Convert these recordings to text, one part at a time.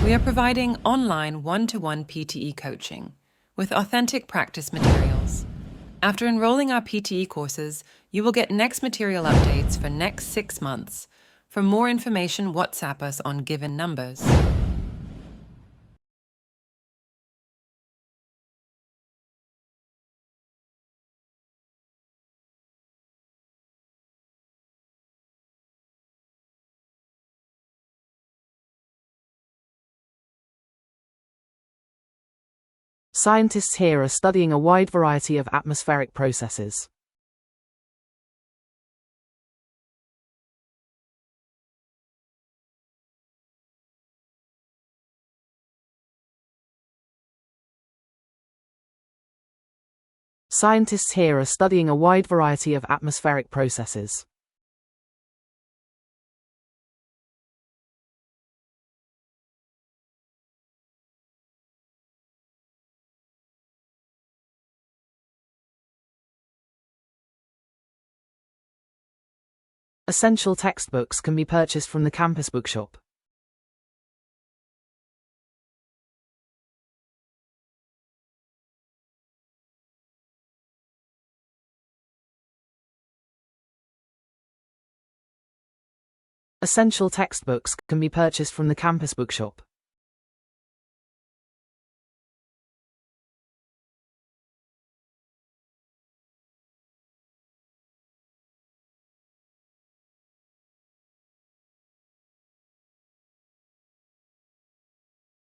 We are providing online one-to-one PTE coaching with authentic practice materials. After enrolling our PTE courses, you will get next material updates for next 6 months. For more information, WhatsApp us on given numbers. Scientists here are studying a wide variety of atmospheric processes. Scientists here are studying a wide variety of atmospheric processes. Essential textbooks can be purchased from the campus bookshop. Essential textbooks can be purchased from the campus bookshop.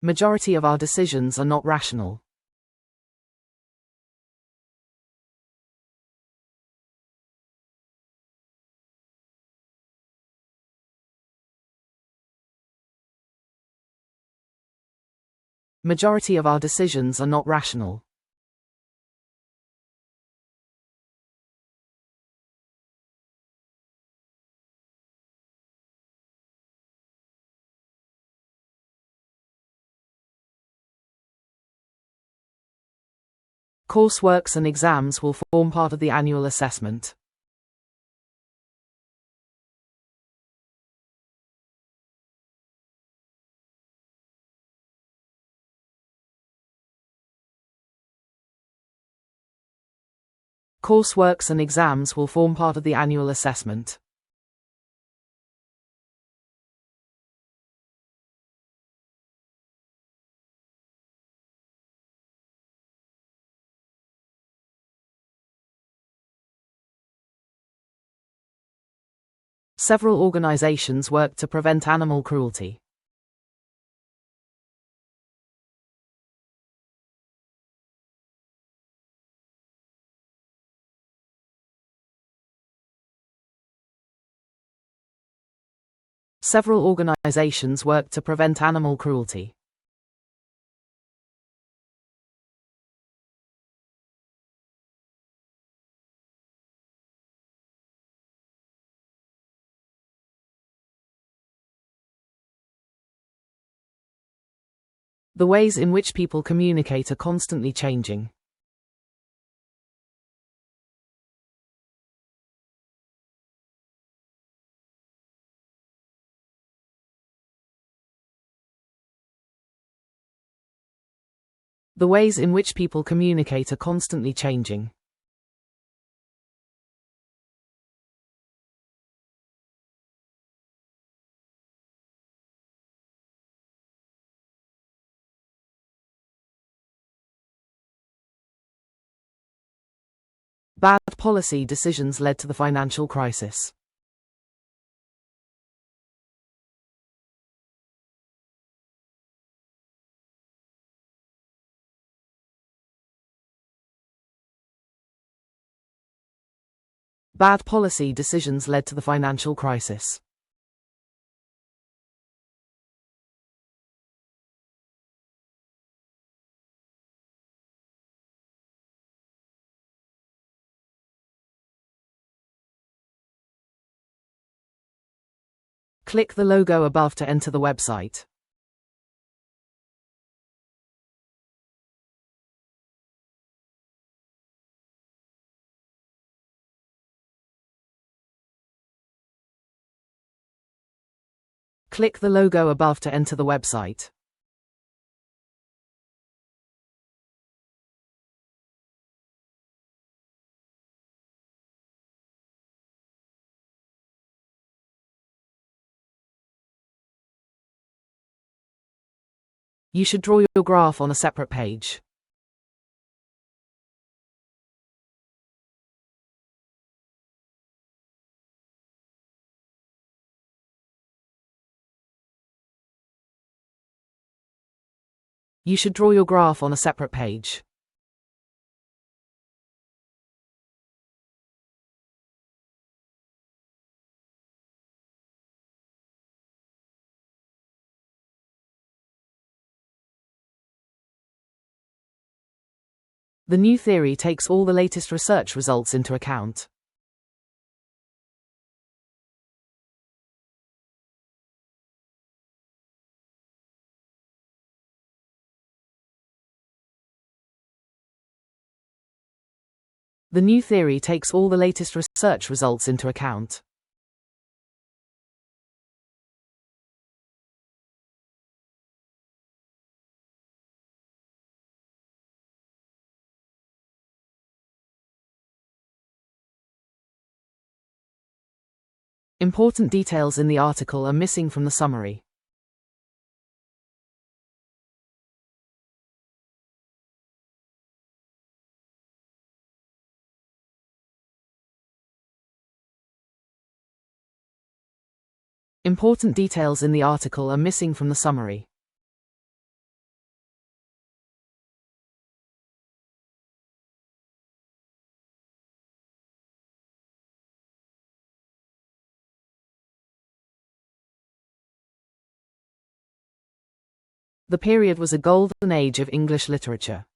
Majority of our decisions are not rational. Majority of our decisions are not rational. Courseworks and exams will form part of the annual assessment. Courseworks and exams will form part of the annual assessment. Several organizations work to prevent animal cruelty. Several organizations work to prevent animal cruelty. The ways in which people communicate are constantly changing. The ways in which people communicate are constantly changing. Bad policy decisions led to the financial crisis. Bad policy decisions led to the financial crisis. Click the logo above to enter the website. Click the logo above to enter the website. You should draw your graph on a separate page. You should draw your graph on a separate page. The new theory takes all the latest research results into account. The new theory takes all the latest research results into account. Important details in the article are missing from the summary. Important details in the article are missing from the summary. The period was a golden age of English literature.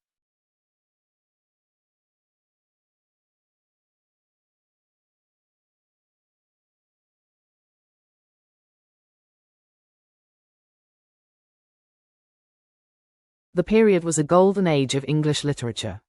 The period was a golden age of English literature.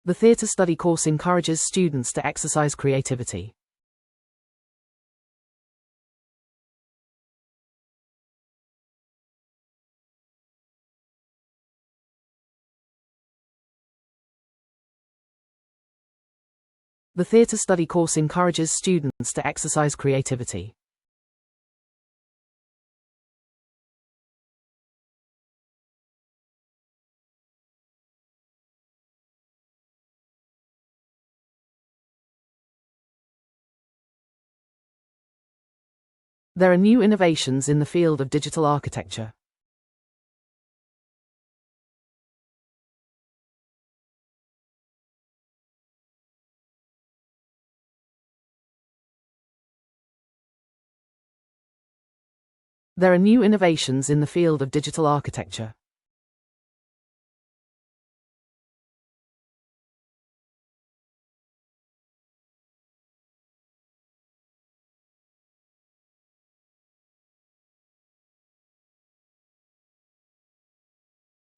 The theatre study course encourages students to exercise creativity. The theatre study course encourages students to exercise creativity. There are new innovations in the field of digital architecture. There are new innovations in the field of digital architecture.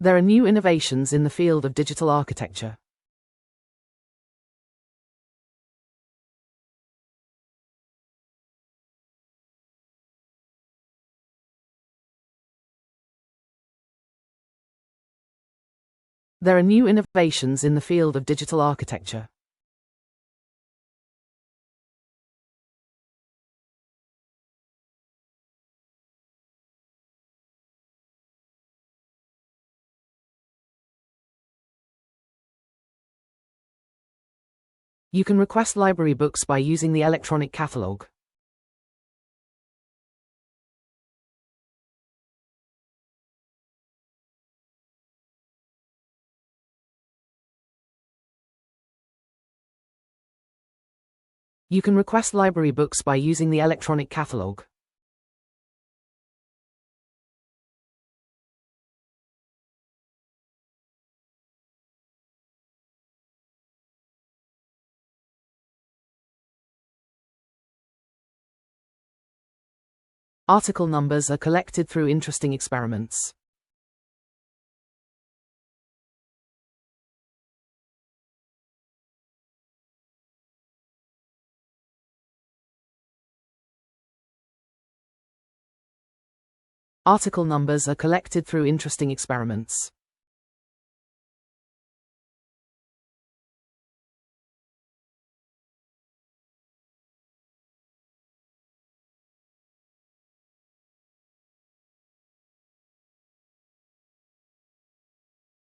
There are new innovations in the field of digital architecture. There are new innovations in the field of digital architecture. You can request library books by using the electronic catalog. You can request library books by using the electronic catalog. Article numbers are collected through interesting experiments. Article numbers are collected through interesting experiments.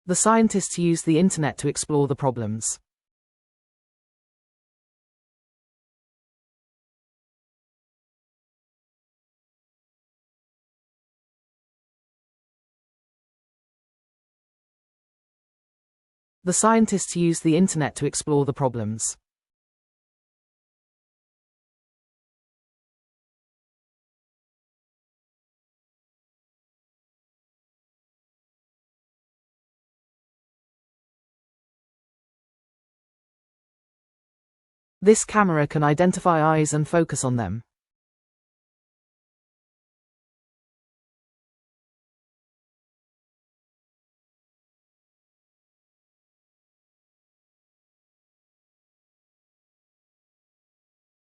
The scientists used the internet to explore the problems. The scientists used the internet to explore the problems. This camera can identify eyes and focus on them.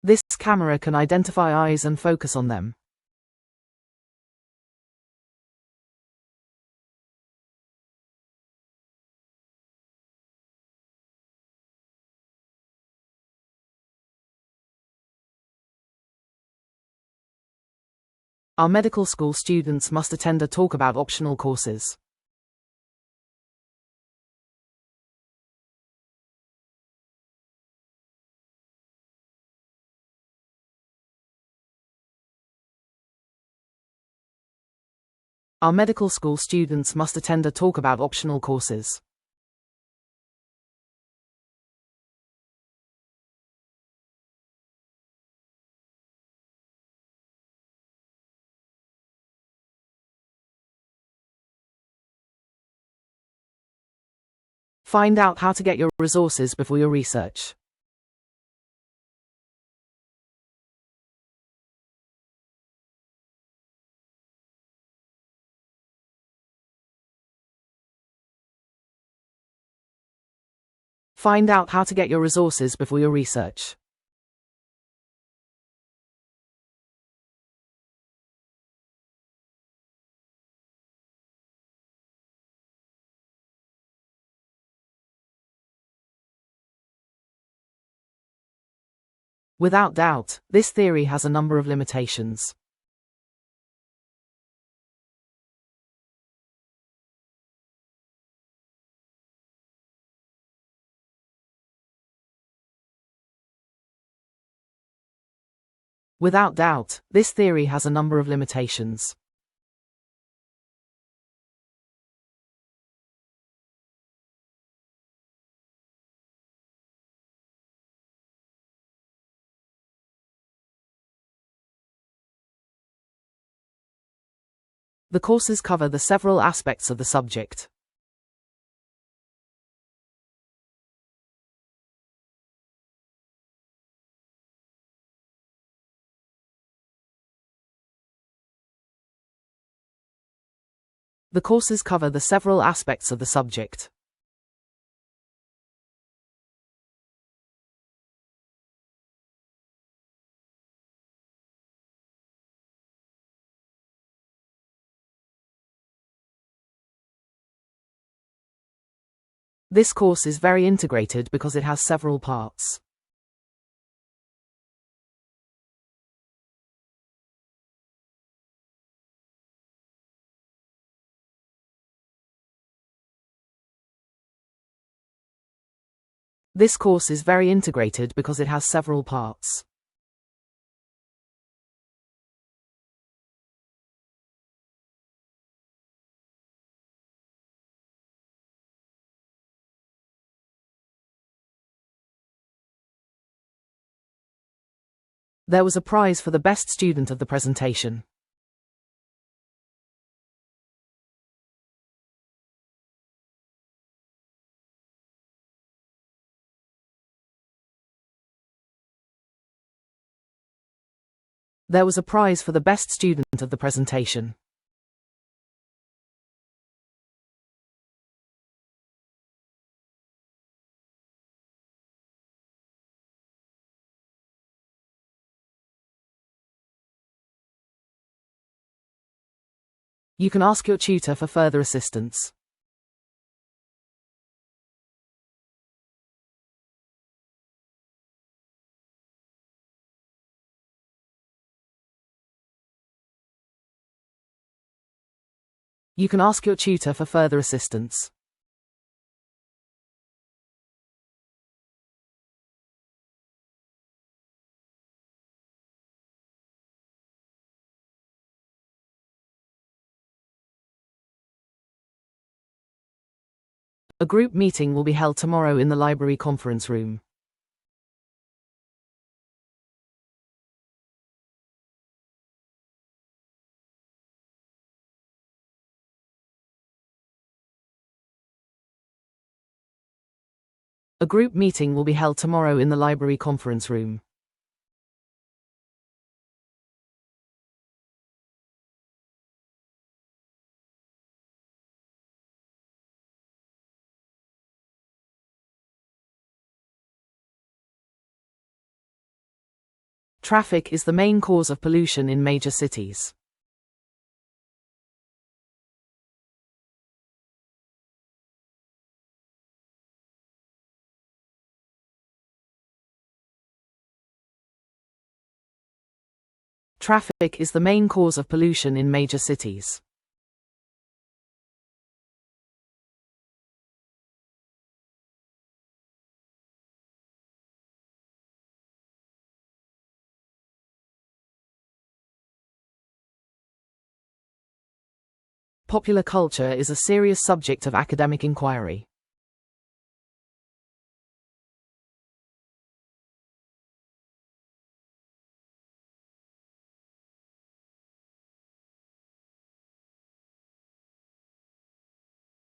This camera can identify eyes and focus on them. Our medical school students must attend a talk about optional courses. Our medical school students must attend a talk about optional courses. Find out how to get your resources before your research. Find out how to get your resources before your research. Without doubt, this theory has a number of limitations. Without doubt, this theory has a number of limitations. The courses cover the several aspects of the subject. The courses cover the several aspects of the subject. This course is very integrated because it has several parts. This course is very integrated because it has several parts. There was a prize for the best student of the presentation. There was a prize for the best student of the presentation. You can ask your tutor for further assistance. You can ask your tutor for further assistance. A group meeting will be held tomorrow in the library conference room. A group meeting will be held tomorrow in the library conference room. Traffic is the main cause of pollution in major cities. Traffic is the main cause of pollution in major cities. Popular culture is a serious subject of academic inquiry.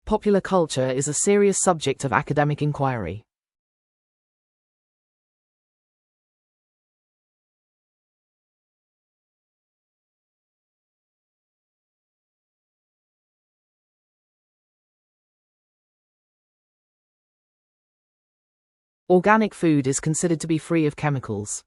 Popular culture is a serious subject of academic inquiry. Organic food is considered to be free of chemicals.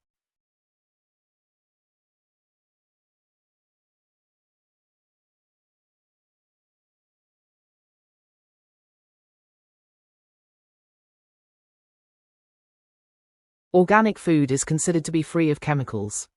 Organic food is considered to be free of chemicals.